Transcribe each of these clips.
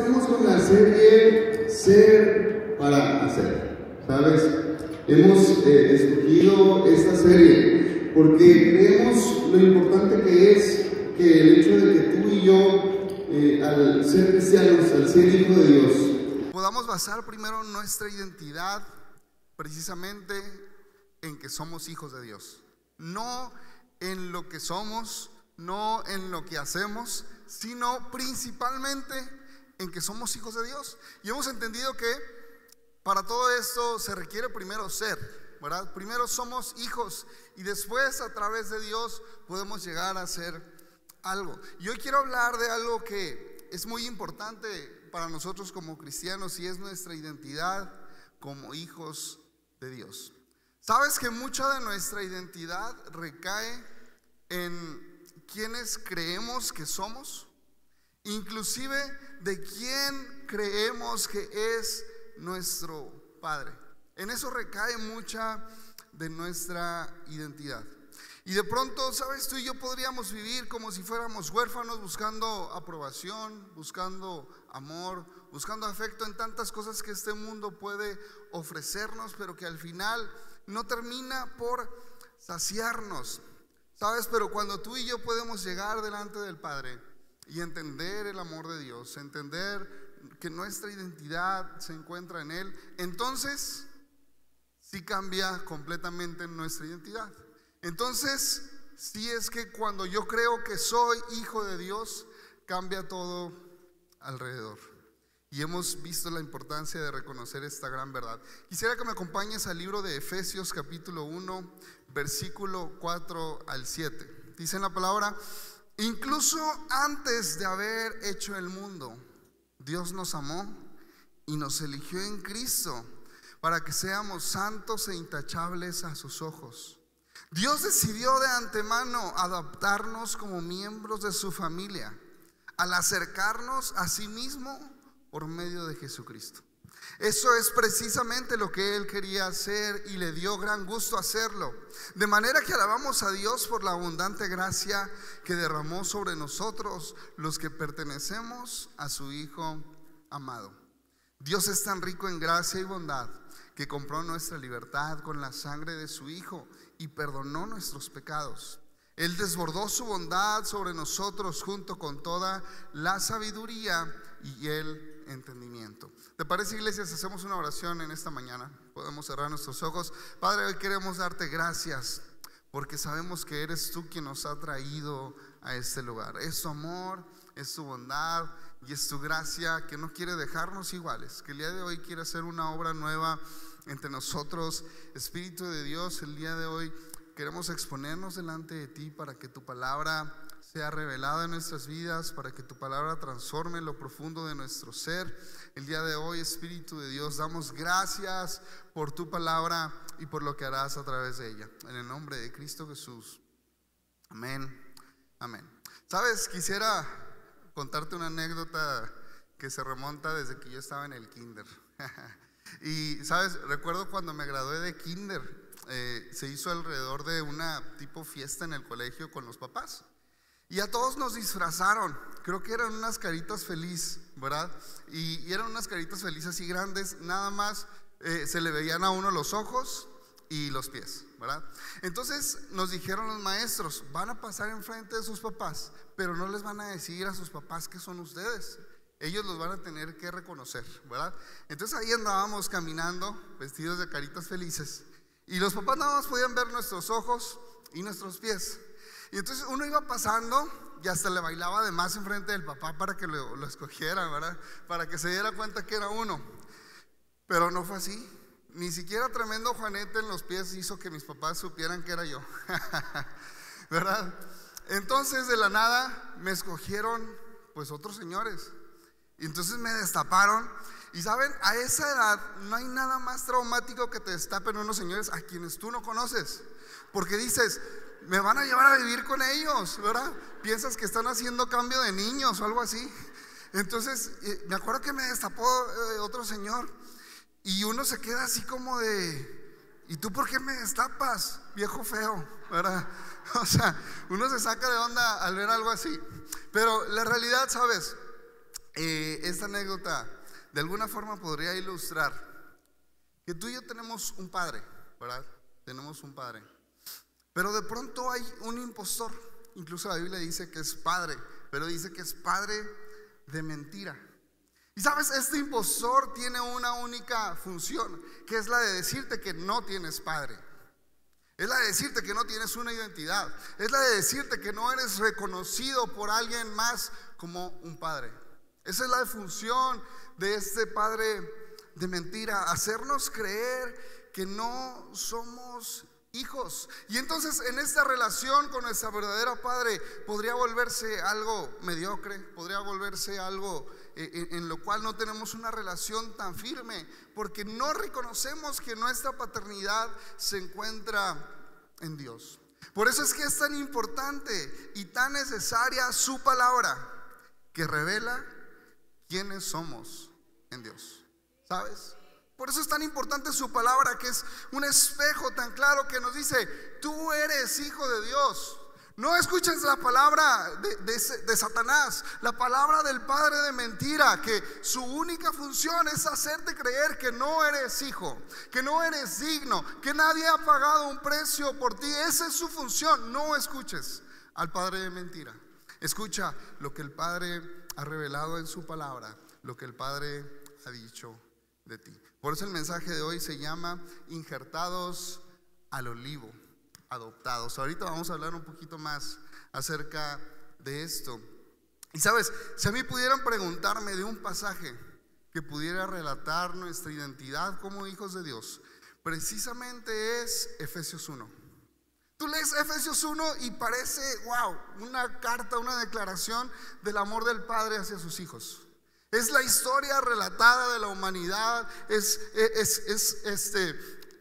estamos con la serie Ser para Hacer. ¿Sabes? Hemos escogido esta serie porque creemos lo importante que es que el hecho de que tú y yo, al ser cristianos, al ser hijo de Dios, podamos basar primero nuestra identidad precisamente en que somos hijos de Dios. No en lo que somos, no en lo que hacemos, sino principalmente en que somos hijos de Dios. Y hemos entendido que para todo esto se requiere primero ser, ¿verdad? Primero somos hijos y después a través de Dios podemos llegar a ser algo. Y hoy quiero hablar de algo que es muy importante para nosotros como cristianos y es nuestra identidad como hijos de Dios. ¿Sabes que mucha de nuestra identidad recae en quienes creemos que somos? Inclusive de quién creemos que es nuestro Padre. En eso recae mucha de nuestra identidad. Y de pronto, ¿sabes? Tú y yo podríamos vivir como si fuéramos huérfanos, buscando aprobación, buscando amor, buscando afecto en tantas cosas que este mundo puede ofrecernos, pero que al final no termina por saciarnos, ¿sabes? Pero cuando tú y yo podemos llegar delante del Padre y entender el amor de Dios, entender que nuestra identidad se encuentra en Él, entonces sí cambia completamente nuestra identidad. Entonces sí es que cuando yo creo que soy hijo de Dios, cambia todo alrededor. Y hemos visto la importancia de reconocer esta gran verdad. Quisiera que me acompañes al libro de Efesios capítulo 1, versículo 4 al 7. Dice en la palabra: incluso antes de haber hecho el mundo, Dios nos amó y nos eligió en Cristo para que seamos santos e intachables a sus ojos. Dios decidió de antemano adoptarnos como miembros de su familia al acercarnos a sí mismo por medio de Jesucristo. Eso es precisamente lo que Él quería hacer y le dio gran gusto hacerlo. De manera que alabamos a Dios por la abundante gracia que derramó sobre nosotros los que pertenecemos a su Hijo amado. Dios es tan rico en gracia y bondad que compró nuestra libertad con la sangre de su Hijo y perdonó nuestros pecados. Él desbordó su bondad sobre nosotros junto con toda la sabiduría y el entendimiento. ¿Te parece, iglesia, si hacemos una oración en esta mañana? Podemos cerrar nuestros ojos. Padre, hoy queremos darte gracias porque sabemos que eres tú quien nos ha traído a este lugar. Es tu amor, es tu bondad y es tu gracia que no quiere dejarnos iguales, que el día de hoy quiere hacer una obra nueva entre nosotros. Espíritu de Dios, el día de hoy queremos exponernos delante de ti para que tu palabra sea revelada en nuestras vidas, para que tu palabra transforme lo profundo de nuestro ser. El día de hoy, Espíritu de Dios, damos gracias por tu palabra y por lo que harás a través de ella. En el nombre de Cristo Jesús. Amén. Amén. ¿Sabes? Quisiera contarte una anécdota que se remonta desde que yo estaba en el kinder. Y, ¿sabes? Recuerdo cuando me gradué de kinder, se hizo alrededor de una tipo fiesta en el colegio con los papás. Y a todos nos disfrazaron. Creo que eran unas caritas felices, ¿verdad? Y eran unas caritas felices así grandes. Nada más se le veían a uno los ojos y los pies, ¿verdad? Entonces nos dijeron los maestros: van a pasar enfrente de sus papás, pero no les van a decir a sus papás que son ustedes. Ellos los van a tener que reconocer, ¿verdad? Entonces ahí andábamos caminando vestidos de caritas felices y los papás nada más podían ver nuestros ojos y nuestros pies. Y entonces uno iba pasando y hasta le bailaba de más enfrente del papá para que lo escogiera, ¿verdad? Para que se diera cuenta que era uno. Pero no fue así. Ni siquiera tremendo juanete en los pies hizo que mis papás supieran que era yo. ¿Verdad? Entonces de la nada me escogieron pues otros señores. Y entonces me destaparon. Y saben, a esa edad no hay nada más traumático que te destapen unos señores a quienes tú no conoces. Porque dices: me van a llevar a vivir con ellos, ¿verdad? Piensas que están haciendo cambio de niños o algo así. Entonces me acuerdo que me destapó otro señor. Y uno se queda así como de: ¿y tú por qué me destapas, viejo feo? ¿Verdad? O sea, uno se saca de onda al ver algo así. Pero la realidad, ¿sabes? esta anécdota de alguna forma podría ilustrar que tú y yo tenemos un padre, ¿verdad? Tenemos un padre, pero de pronto hay un impostor. Incluso la Biblia dice que es padre, pero dice que es padre de mentira. Y sabes, este impostor tiene una única función, que es la de decirte que no tienes padre. Es la de decirte que no tienes una identidad. Es la de decirte que no eres reconocido por alguien más como un padre. Esa es la función de este padre de mentira, hacernos creer que no somos hijos. Y entonces en esta relación con nuestra verdadera padre podría volverse algo mediocre, podría volverse algo en lo cual no tenemos una relación tan firme, porque no reconocemos que nuestra paternidad se encuentra en Dios. Por eso es que es tan importante y tan necesaria su palabra, que revela quiénes somos en Dios. ¿Sabes? Por eso es tan importante su palabra, que es un espejo tan claro que nos dice: tú eres hijo de Dios. No escuches la palabra de Satanás, la palabra del padre de mentira, que su única función es hacerte creer que no eres hijo, que no eres digno, que nadie ha pagado un precio por ti. Esa es su función. No escuches al padre de mentira. Escucha lo que el Padre ha revelado en su palabra, lo que el Padre ha dicho de ti. Por eso el mensaje de hoy se llama injertados al olivo, adoptados. Ahorita vamos a hablar un poquito más acerca de esto. Y sabes, si a mí pudieran preguntarme de un pasaje que pudiera relatar nuestra identidad como hijos de Dios, precisamente es Efesios 1. Tú lees Efesios 1 y parece, wow, una carta, una declaración del amor del Padre hacia sus hijos. Es la historia relatada de la humanidad. Es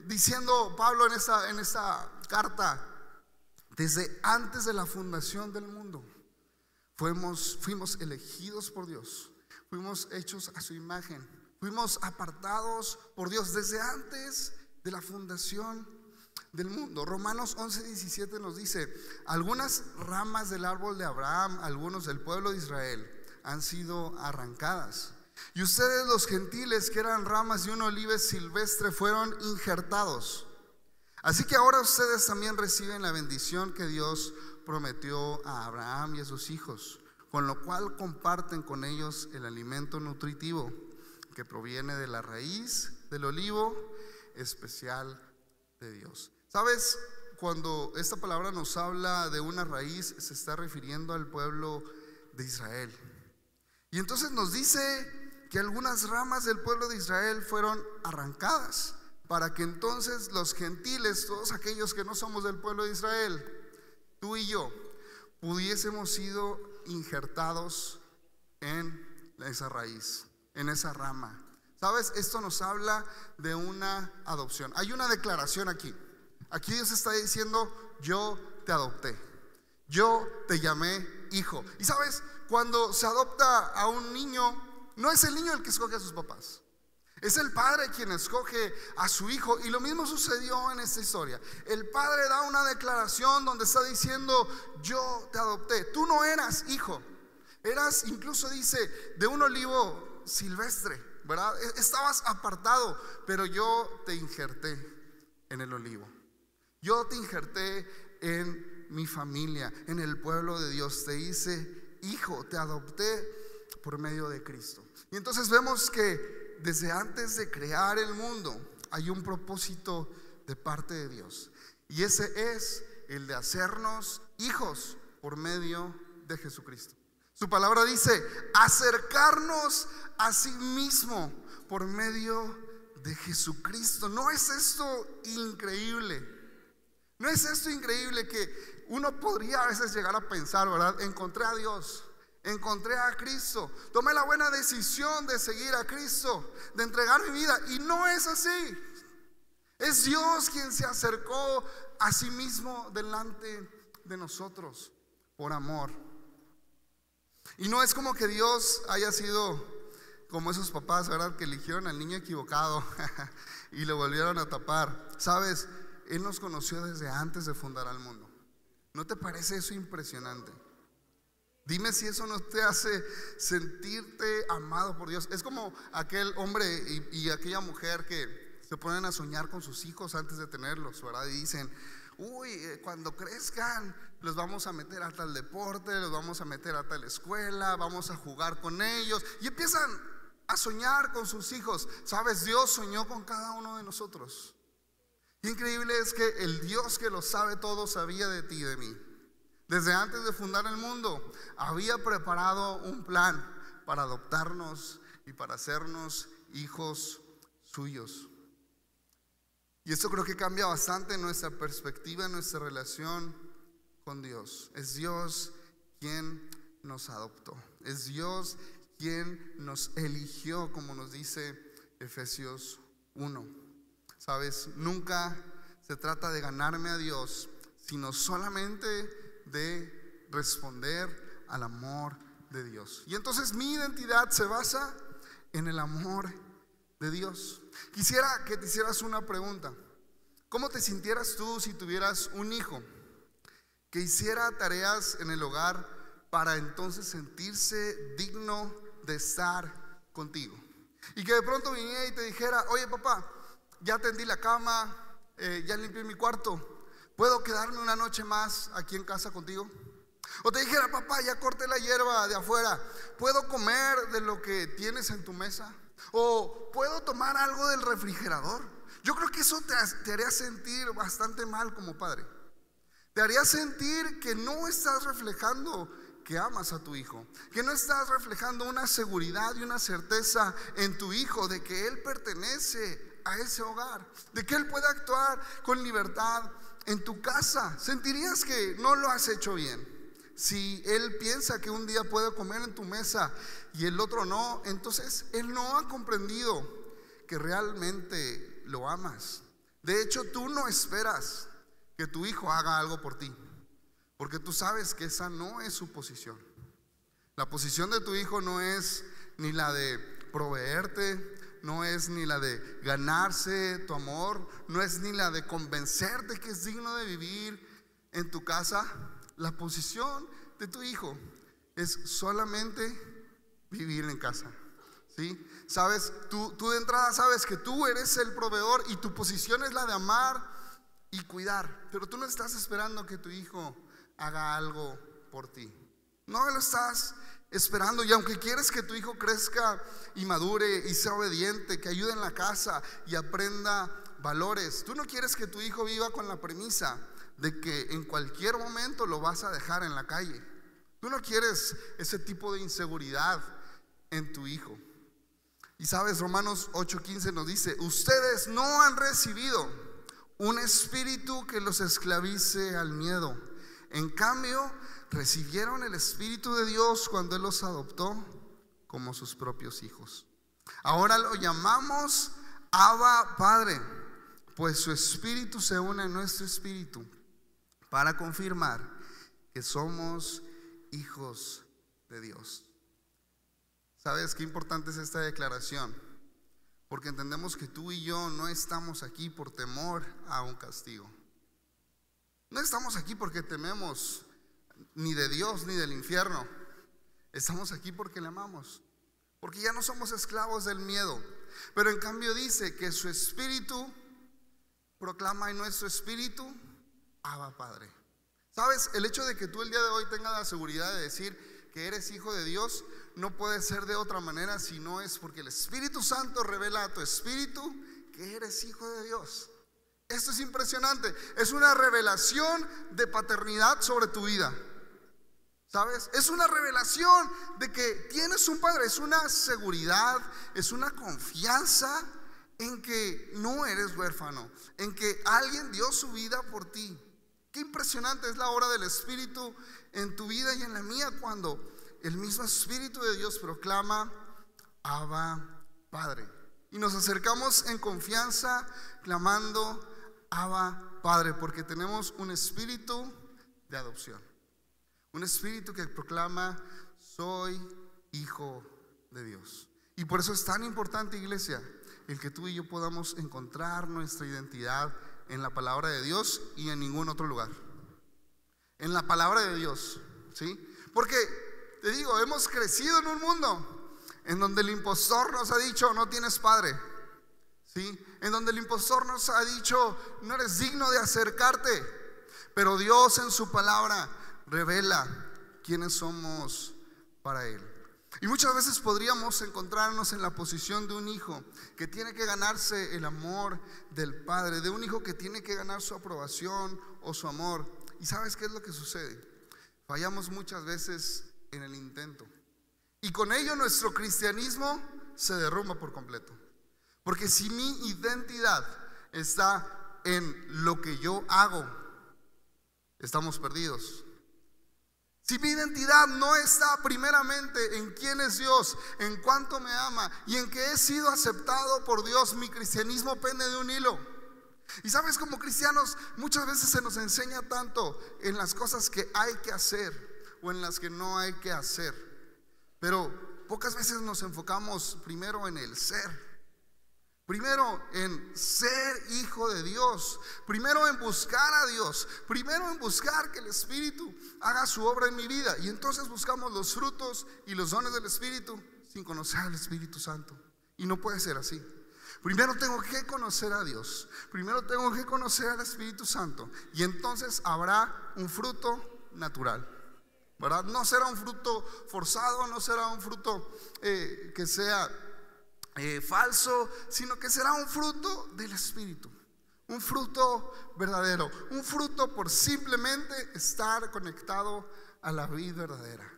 diciendo Pablo en esta carta: desde antes de la fundación del mundo fuimos elegidos por Dios, fuimos hechos a su imagen, fuimos apartados por Dios desde antes de la fundación del mundo. Romanos 11:17 nos dice: algunas ramas del árbol de Abraham, algunos del pueblo de Israel, han sido arrancadas, y ustedes, los gentiles, que eran ramas de un olivo silvestre, fueron injertados. Así que ahora ustedes también reciben la bendición que Dios prometió a Abraham y a sus hijos, con lo cual comparten con ellos el alimento nutritivo que proviene de la raíz del olivo especial de Dios. ¿Sabes? Cuando esta palabra nos habla de una raíz, se está refiriendo al pueblo de Israel. Y entonces nos dice que algunas ramas del pueblo de Israel fueron arrancadas, para que entonces los gentiles, todos aquellos que no somos del pueblo de Israel, tú y yo, pudiésemos sido injertados en esa raíz, en esa rama. ¿Sabes? Esto nos habla de una adopción. Hay una declaración aquí. Aquí Dios está diciendo: yo te adopté, yo te llamé hijo. Y sabes, cuando se adopta a un niño, no es el niño el que escoge a sus papás, es el padre quien escoge a su hijo. Y lo mismo sucedió en esta historia. El padre da una declaración donde está diciendo: yo te adopté. Tú no eras hijo, eras, incluso dice, de un olivo silvestre, ¿verdad? Estabas apartado, pero yo te injerté en el olivo. Yo te injerté en mi familia, en el pueblo de Dios. Te hice hijo, te adopté por medio de Cristo. Y entonces vemos que desde antes de crear el mundo hay un propósito de parte de Dios, y ese es el de hacernos hijos por medio de Jesucristo. Su palabra dice: acercarnos a sí mismo por medio de Jesucristo. ¿No es esto increíble? ¿No es esto increíble que uno podría a veces llegar a pensar, ¿verdad? Encontré a Dios, encontré a Cristo, tomé la buena decisión de seguir a Cristo, de entregar mi vida, y no es así. Es Dios quien se acercó a sí mismo delante de nosotros por amor. Y no es como que Dios haya sido como esos papás, ¿verdad?, que eligieron al niño equivocado y lo volvieron a tapar. ¿Sabes? Él nos conoció desde antes de fundar al mundo. ¿No te parece eso impresionante? Dime si eso no te hace sentirte amado por Dios. Es como aquel hombre y aquella mujer que se ponen a soñar con sus hijos antes de tenerlos, ¿verdad? Y dicen, uy, cuando crezcan los vamos a meter a tal deporte, los vamos a meter a tal escuela, vamos a jugar con ellos. Y empiezan a soñar con sus hijos. ¿Sabes? Dios soñó con cada uno de nosotros. Y increíble es que el Dios que lo sabe todo sabía de ti y de mí. Desde antes de fundar el mundo había preparado un plan para adoptarnos y para hacernos hijos suyos. Y esto creo que cambia bastante nuestra perspectiva, nuestra relación con Dios. Es Dios quien nos adoptó. Es Dios quien nos eligió, como nos dice Efesios 1. ¿Sabes? Nunca se trata de ganarme a Dios, sino solamente de responder al amor de Dios. Y entonces mi identidad se basa en el amor de Dios. Quisiera que te hicieras una pregunta. ¿Cómo te sintieras tú si tuvieras un hijo que hiciera tareas en el hogar para entonces sentirse digno de estar contigo? Y que de pronto viniera y te dijera, oye papá, ya tendí la cama, ya limpié mi cuarto, ¿puedo quedarme una noche más aquí en casa contigo? O te dijera, papá, ya corté la hierba de afuera, ¿puedo comer de lo que tienes en tu mesa? O ¿puedo tomar algo del refrigerador? Yo creo que eso te haría sentir bastante mal como padre. Te haría sentir que no estás reflejando que amas a tu hijo, que no estás reflejando una seguridad y una certeza en tu hijo de que él pertenece a ese hogar, de que él puede actuar con libertad en tu casa. Sentirías que no lo has hecho bien. Si él piensa que un día puede comer en tu mesa y el otro no, entonces él no ha comprendido que realmente lo amas. De hecho, tú no esperas que tu hijo haga algo por ti, porque tú sabes que esa no es su posición. La posición de tu hijo no es ni la de proveerte, no es ni la de ganarse tu amor, no es ni la de convencerte que es digno de vivir en tu casa. La posición de tu hijo es solamente vivir en casa, ¿sí? Sabes, tú de entrada sabes que tú eres el proveedor y tu posición es la de amar y cuidar, pero tú no estás esperando que tu hijo haga algo por ti. No lo estás esperando, y aunque quieres que tu hijo crezca y madure y sea obediente, que ayude en la casa y aprenda valores, tú no quieres que tu hijo viva con la premisa de que en cualquier momento lo vas a dejar en la calle. Tú no quieres ese tipo de inseguridad en tu hijo. Y sabes, Romanos 8:15 nos dice: ustedes no han recibido un espíritu que los esclavice al miedo. En cambio, recibieron el Espíritu de Dios cuando Él los adoptó como sus propios hijos. Ahora lo llamamos Abba Padre, pues su Espíritu se une a nuestro espíritu para confirmar que somos hijos de Dios. ¿Sabes qué importante es esta declaración? Porque entendemos que tú y yo no estamos aquí por temor a un castigo. No estamos aquí porque tememos ni de Dios ni del infierno. Estamos aquí porque le amamos, porque ya no somos esclavos del miedo. Pero en cambio dice que su espíritu proclama en nuestro espíritu: Abba Padre. ¿Sabes? El hecho de que tú el día de hoy tengas la seguridad de decir que eres hijo de Dios no puede ser de otra manera si no es porque el Espíritu Santo revela a tu espíritu que eres hijo de Dios. Esto es impresionante. Es una revelación de paternidad sobre tu vida. ¿Sabes? Es una revelación de que tienes un padre. Es una seguridad, es una confianza en que no eres huérfano, en que alguien dio su vida por ti. Qué impresionante es la obra del Espíritu en tu vida y en la mía, cuando el mismo Espíritu de Dios proclama: Abba Padre. Y nos acercamos en confianza clamando: Abba Padre, porque tenemos un espíritu de adopción, un espíritu que proclama: soy hijo de Dios. Y por eso es tan importante, iglesia, el que tú y yo podamos encontrar nuestra identidad en la palabra de Dios y en ningún otro lugar. En la palabra de Dios, ¿sí? Porque te digo, hemos crecido en un mundo en donde el impostor nos ha dicho: no tienes padre, ¿sí? En donde el impostor nos ha dicho: no eres digno de acercarte. Pero Dios en su palabra revela quiénes somos para Él. Y muchas veces podríamos encontrarnos en la posición de un hijo que tiene que ganarse el amor del padre, de un hijo que tiene que ganar su aprobación o su amor. ¿Y sabes qué es lo que sucede? Fallamos muchas veces en el intento, y con ello nuestro cristianismo se derrumba por completo. Porque si mi identidad está en lo que yo hago, estamos perdidos. Si mi identidad no está primeramente en quién es Dios, en cuánto me ama y en que he sido aceptado por Dios, mi cristianismo pende de un hilo. Y sabes, como cristianos muchas veces se nos enseña tanto en las cosas que hay que hacer o en las que no hay que hacer, pero pocas veces nos enfocamos primero en el ser. Primero en ser hijo de Dios, primero en buscar a Dios, primero en buscar que el Espíritu haga su obra en mi vida. Y entonces buscamos los frutos y los dones del Espíritu sin conocer al Espíritu Santo. Y no puede ser así. Primero tengo que conocer a Dios, primero tengo que conocer al Espíritu Santo, y entonces habrá un fruto natural, ¿verdad? No será un fruto forzado, no será un fruto que sea falso, sino que será un fruto del Espíritu, un fruto verdadero, un fruto por simplemente estar conectado a la vida verdadera.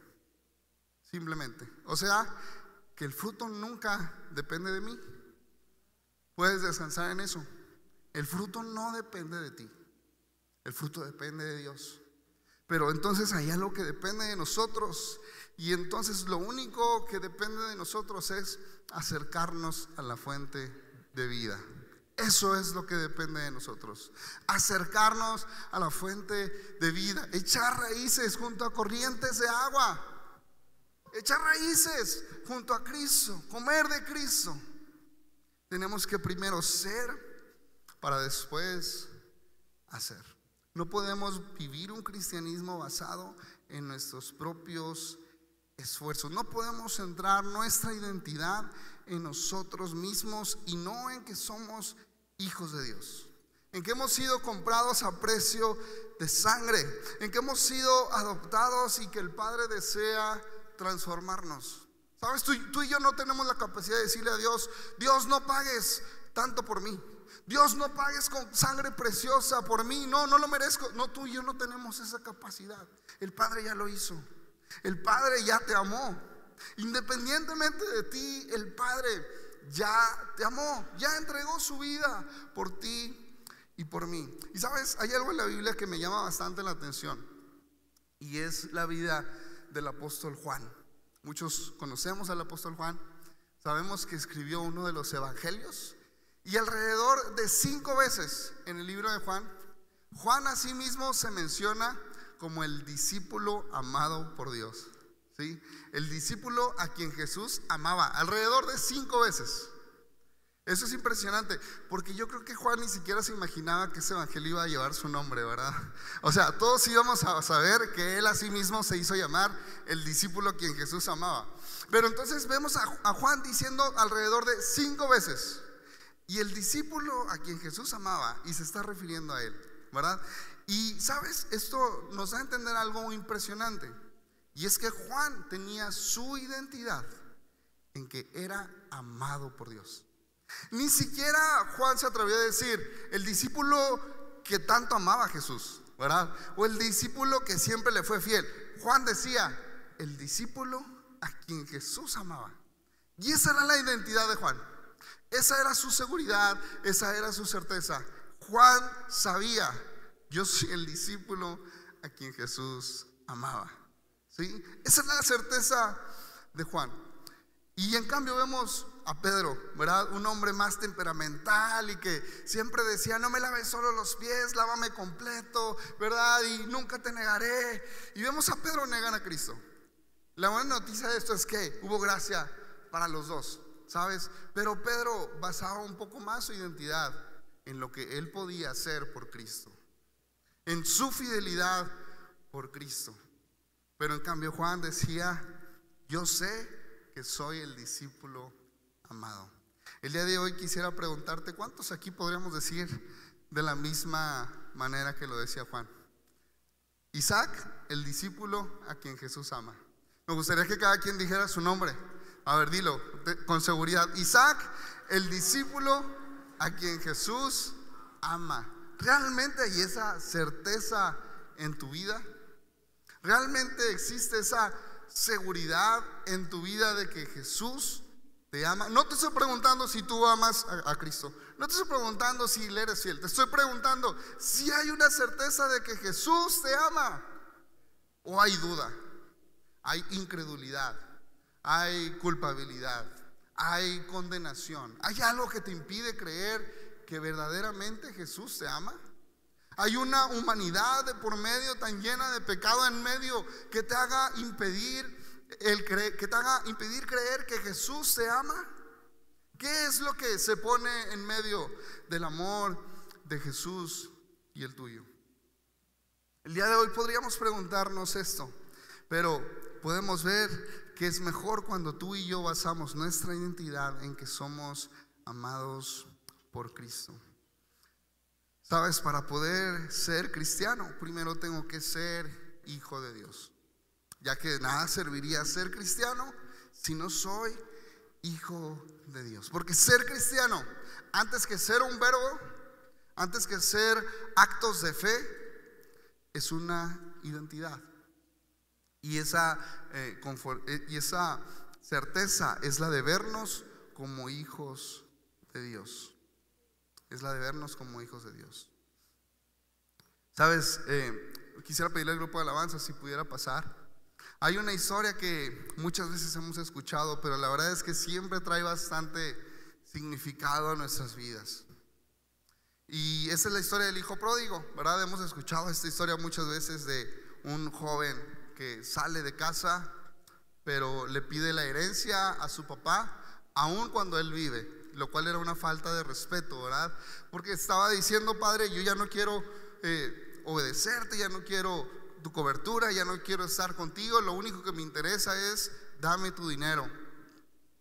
Simplemente, o sea, que el fruto nunca depende de mí. Puedes descansar en eso. El fruto no depende de ti, el fruto depende de Dios. Pero entonces hay algo que depende de nosotros, y entonces lo único que depende de nosotros es acercarnos a la fuente de vida. Eso es lo que depende de nosotros, acercarnos a la fuente de vida, echar raíces junto a corrientes de agua, echar raíces junto a Cristo, comer de Cristo. Tenemos que primero ser para después hacer. No podemos vivir un cristianismo basado en nuestros propios esfuerzos. No podemos centrar nuestra identidad en nosotros mismos y no en que somos hijos de Dios, en que hemos sido comprados a precio de sangre, en que hemos sido adoptados y que el Padre desea transformarnos. Sabes, tú y yo no tenemos la capacidad de decirle a Dios: Dios, no pagues tanto por mí, Dios, no pagues con sangre preciosa por mí, no lo merezco. No, tú y yo no tenemos esa capacidad. El Padre ya lo hizo. El Padre ya te amó. Independientemente de ti, el Padre ya te amó, ya entregó su vida por ti y por mí. Y sabes, hay algo en la Biblia que me llama bastante la atención, y es la vida del apóstol Juan. Muchos conocemos al apóstol Juan, sabemos que escribió uno de los evangelios, y alrededor de 5 veces en el libro de Juan a sí mismo se menciona como el discípulo amado por Dios, ¿sí? El discípulo a quien Jesús amaba, alrededor de 5 veces. Eso es impresionante, porque yo creo que Juan ni siquiera se imaginaba que ese evangelio iba a llevar su nombre, ¿verdad? O sea, todos íbamos a saber que él a sí mismo se hizo llamar el discípulo a quien Jesús amaba. Pero entonces vemos a Juan diciendo alrededor de 5 veces: y el discípulo a quien Jesús amaba, y se está refiriendo a él, ¿verdad? Y sabes, esto nos da a entender algo muy impresionante, y es que Juan tenía su identidad en que era amado por Dios. Ni siquiera Juan se atrevió a decir el discípulo que tanto amaba a Jesús, ¿verdad? O el discípulo que siempre le fue fiel. Juan decía el discípulo a quien Jesús amaba. Y esa era la identidad de Juan. Esa era su seguridad, esa era su certeza. Juan sabía: yo soy el discípulo a quien Jesús amaba, ¿sí? Esa es la certeza de Juan. Y en cambio vemos a Pedro, ¿verdad? Un hombre más temperamental y que siempre decía: no me laves solo los pies, lávame completo, ¿verdad? Y nunca te negaré. Y vemos a Pedro negar a Cristo. La buena noticia de esto es que hubo gracia para los dos, ¿sabes? Pero Pedro basaba un poco más su identidad en lo que él podía hacer por Cristo, en su fidelidad por Cristo. Pero en cambio Juan decía: yo sé que soy el discípulo amado. El día de hoy quisiera preguntarte, ¿cuántos aquí podríamos decir de la misma manera que lo decía Juan? Isaac, el discípulo a quien Jesús ama. Me gustaría que cada quien dijera su nombre. A ver, dilo con seguridad. Isaac, el discípulo a quien Jesús ama. ¿Realmente hay esa certeza en tu vida? ¿Realmente existe esa seguridad en tu vida de que Jesús te ama? No te estoy preguntando si tú amas a Cristo. No te estoy preguntando si le eres fiel. Te estoy preguntando si hay una certeza de que Jesús te ama. ¿O hay duda? Hay incredulidad, hay culpabilidad, hay condenación. ¿Hay algo que te impide creer que verdaderamente Jesús te ama? ¿Hay una humanidad de por medio tan llena de pecado en medio que te haga impedir creer que Jesús te ama? ¿Qué es lo que se pone en medio del amor de Jesús y el tuyo? El día de hoy podríamos preguntarnos esto, pero podemos ver que es mejor cuando tú y yo basamos nuestra identidad en que somos amados por Cristo. Sabes, para poder ser cristiano, primero tengo que ser hijo de Dios, ya que de nada serviría ser cristiano si no soy hijo de Dios. Porque ser cristiano, antes que ser un verbo, antes que ser actos de fe, es una identidad. Y esa certeza es la de vernos como hijos de Dios. Es la de vernos como hijos de Dios. Sabes, quisiera pedirle al grupo de alabanza si pudiera pasar. Hay una historia que muchas veces hemos escuchado, pero la verdad es que siempre trae bastante significado a nuestras vidas. Y esa es la historia del hijo pródigo, ¿verdad? Hemos escuchado esta historia muchas veces de un joven que sale de casa, pero le pide la herencia a su papá, aun cuando él vive, lo cual era una falta de respeto, ¿verdad? Porque estaba diciendo: padre, yo ya no quiero obedecerte, ya no quiero tu cobertura, ya no quiero estar contigo, lo único que me interesa es dame tu dinero,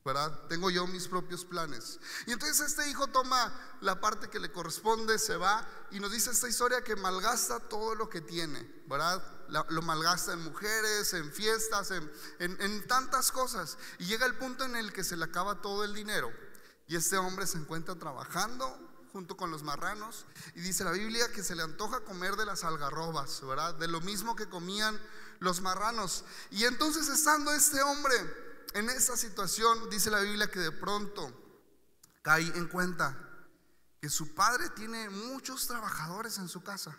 ¿verdad? Tengo yo mis propios planes. Y entonces este hijo toma la parte que le corresponde, se va y nos dice esta historia que malgasta todo lo que tiene, ¿verdad? Lo malgasta en mujeres, en fiestas, en tantas cosas. Y llega el punto en el que se le acaba todo el dinero. Y este hombre se encuentra trabajando junto con los marranos. Y dice la Biblia que se le antoja comer de las algarrobas, ¿verdad? De lo mismo que comían los marranos. Y entonces, estando este hombre en esa situación, dice la Biblia que de pronto cae en cuenta que su padre tiene muchos trabajadores en su casa.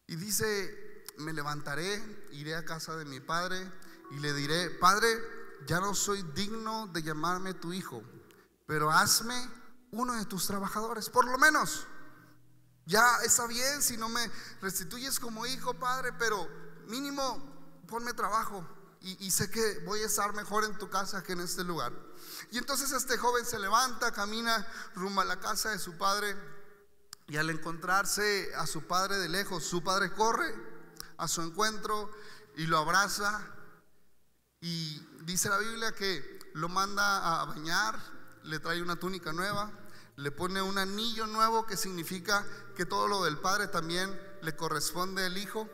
Y dice: me levantaré, iré a casa de mi padre y le diré: padre, ya no soy digno de llamarme tu hijo, pero hazme uno de tus trabajadores, por lo menos. Ya está bien si no me restituyes como hijo, padre, pero mínimo ponme trabajo y sé que voy a estar mejor en tu casa que en este lugar. Y entonces este joven se levanta, camina rumbo a la casa de su padre, y al encontrarse a su padre de lejos, su padre corre a su encuentro y lo abraza. Y dice la Biblia que lo manda a bañar, le trae una túnica nueva, le pone un anillo nuevo, que significa que todo lo del padre también le corresponde al hijo,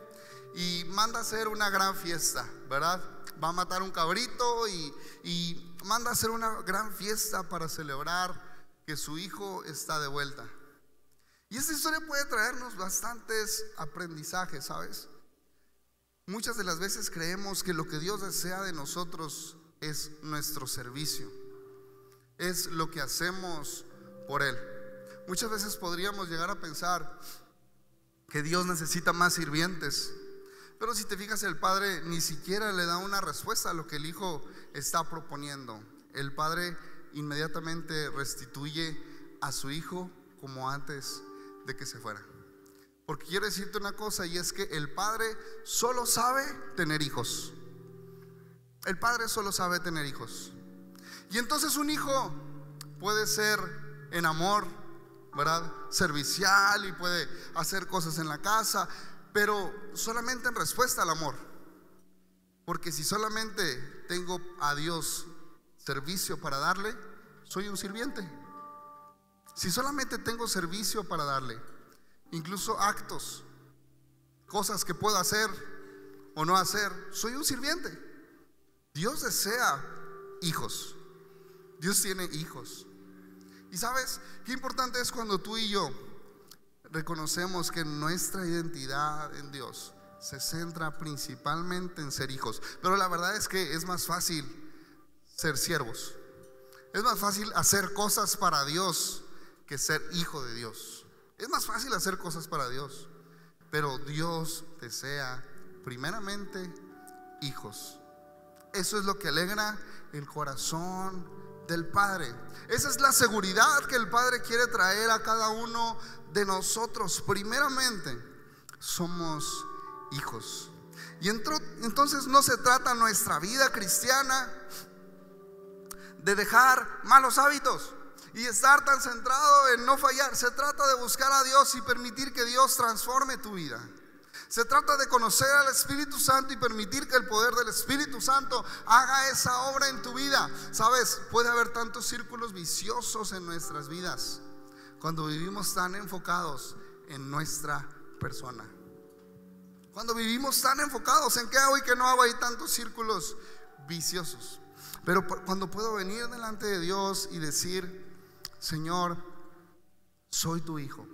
y manda a hacer una gran fiesta, ¿verdad? Va a matar un cabrito y manda a hacer una gran fiesta para celebrar que su hijo está de vuelta. Y esta historia puede traernos bastantes aprendizajes, ¿sabes? Muchas de las veces creemos que lo que Dios desea de nosotros es nuestro servicio, es lo que hacemos por Él. Muchas veces podríamos llegar a pensar que Dios necesita más sirvientes, pero si te fijas, el padre ni siquiera le da una respuesta a lo que el hijo está proponiendo. El padre inmediatamente restituye a su hijo como antes de que se fuera. Porque quiero decirte una cosa, y es que el padre solo sabe tener hijos. El padre solo sabe tener hijos. Y entonces un hijo puede ser en amor, ¿verdad? Servicial, y puede hacer cosas en la casa, pero solamente en respuesta al amor. Porque si solamente tengo a Dios servicio para darle, soy un sirviente. Si solamente tengo servicio para darle, incluso actos, cosas que puedo hacer o no hacer, soy un sirviente. Dios desea hijos. Dios tiene hijos. Y sabes qué importante es cuando tú y yo reconocemos que nuestra identidad en Dios se centra principalmente en ser hijos. Pero la verdad es que es más fácil ser siervos. Es más fácil hacer cosas para Dios que ser hijo de Dios. Es más fácil hacer cosas para Dios, pero Dios desea primeramente hijos. Eso es lo que alegra el corazón del Padre. Esa es la seguridad que el Padre quiere traer a cada uno de nosotros. Primeramente, somos hijos. Y entonces no se trata nuestra vida cristiana de dejar malos hábitos y estar tan centrado en no fallar. Se trata de buscar a Dios y permitir que Dios transforme tu vida. Se trata de conocer al Espíritu Santo y permitir que el poder del Espíritu Santo haga esa obra en tu vida. Sabes, puede haber tantos círculos viciosos en nuestras vidas cuando vivimos tan enfocados en nuestra persona. Cuando vivimos tan enfocados en qué hago y qué no hago, hay tantos círculos viciosos. Pero cuando puedo venir delante de Dios y decir: Señor, soy tu hijo.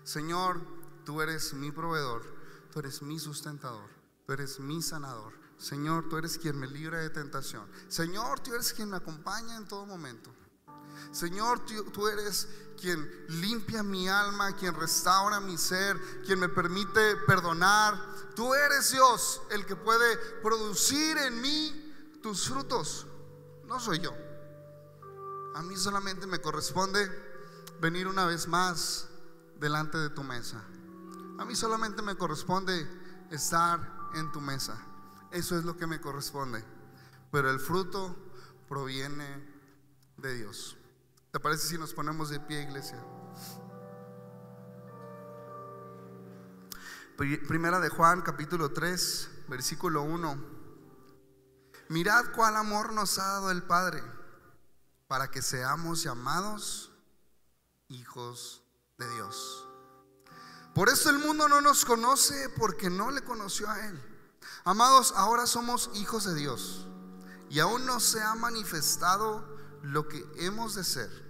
Señor, tú eres mi proveedor, tú eres mi sustentador, tú eres mi sanador. Señor, tú eres quien me libra de tentación. Señor, tú eres quien me acompaña en todo momento. Señor, tú eres quien limpia mi alma, quien restaura mi ser, quien me permite perdonar. Tú eres Dios, el que puede producir en mí tus frutos. No soy yo. A mí solamente me corresponde venir una vez más delante de tu mesa. A mí solamente me corresponde estar en tu mesa. Eso es lo que me corresponde. Pero el fruto proviene de Dios. ¿Te parece si nos ponemos de pie, iglesia? Primera de Juan, capítulo 3, versículo 1. Mirad cuál amor nos ha dado el Padre, para que seamos llamados hijos de Dios. Por eso el mundo no nos conoce, porque no le conoció a Él. Amados, ahora somos hijos de Dios, y aún no se ha manifestado lo que hemos de ser.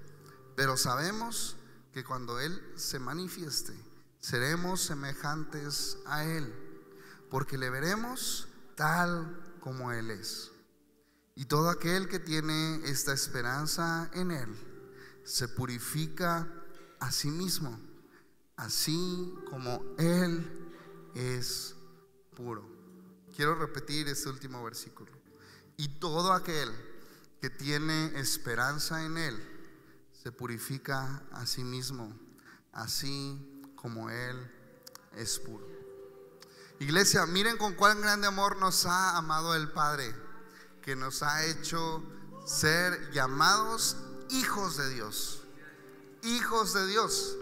Pero sabemos que cuando Él se manifieste, seremos semejantes a Él, porque le veremos tal como Él es. Y todo aquel que tiene esta esperanza en Él se purifica a sí mismo, así como Él es puro. Quiero repetir este último versículo. Y todo aquel que tiene esperanza en Él se purifica a sí mismo, así como Él es puro. Iglesia, miren con cuán grande amor nos ha amado el Padre, que nos ha hecho ser llamados hijos de Dios. Hijos de Dios.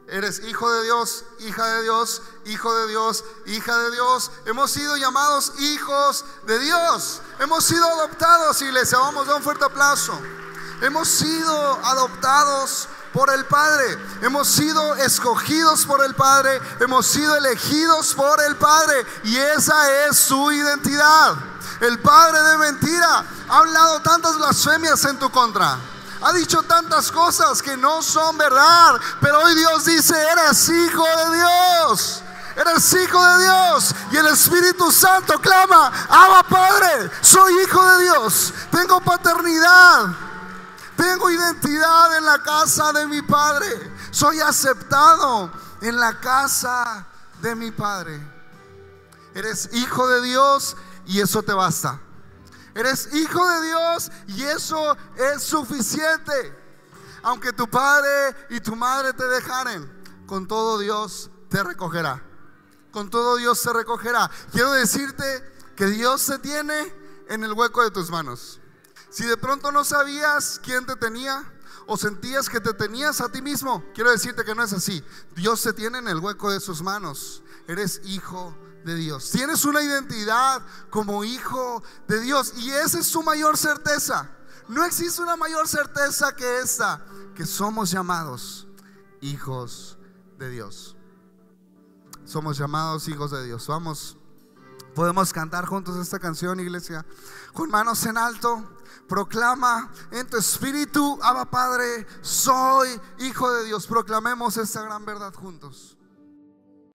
Eres hijo de Dios, hija de Dios, hijo de Dios, hija de Dios. Hemos sido llamados hijos de Dios. Hemos sido adoptados, iglesia. Vamos a dar un fuerte aplauso. Hemos sido adoptados por el Padre. Hemos sido escogidos por el Padre. Hemos sido elegidos por el Padre. Y esa es su identidad. El padre de mentira ha hablado tantas blasfemias en tu contra. Ha dicho tantas cosas que no son verdad. Pero hoy Dios dice: eres hijo de Dios. Eres hijo de Dios. Y el Espíritu Santo clama: Abba, Padre, soy hijo de Dios. Tengo paternidad. Tengo identidad en la casa de mi Padre. Soy aceptado en la casa de mi Padre. Eres hijo de Dios y eso te basta. Eres hijo de Dios y eso es suficiente. Aunque tu padre y tu madre te dejaren, con todo Dios te recogerá. Con todo Dios te recogerá. Quiero decirte que Dios te tiene en el hueco de tus manos. Si de pronto no sabías quién te tenía o sentías que te tenías a ti mismo, quiero decirte que no es así. Dios te tiene en el hueco de sus manos. Eres hijo de Dios. Tienes una identidad como hijo de Dios, y esa es su mayor certeza. No existe una mayor certeza que esta, que somos llamados hijos de Dios. Somos llamados hijos de Dios. Vamos, podemos cantar juntos esta canción, iglesia, con manos en alto. Proclama en tu espíritu: Abba Padre, soy hijo de Dios. Proclamemos esta gran verdad juntos.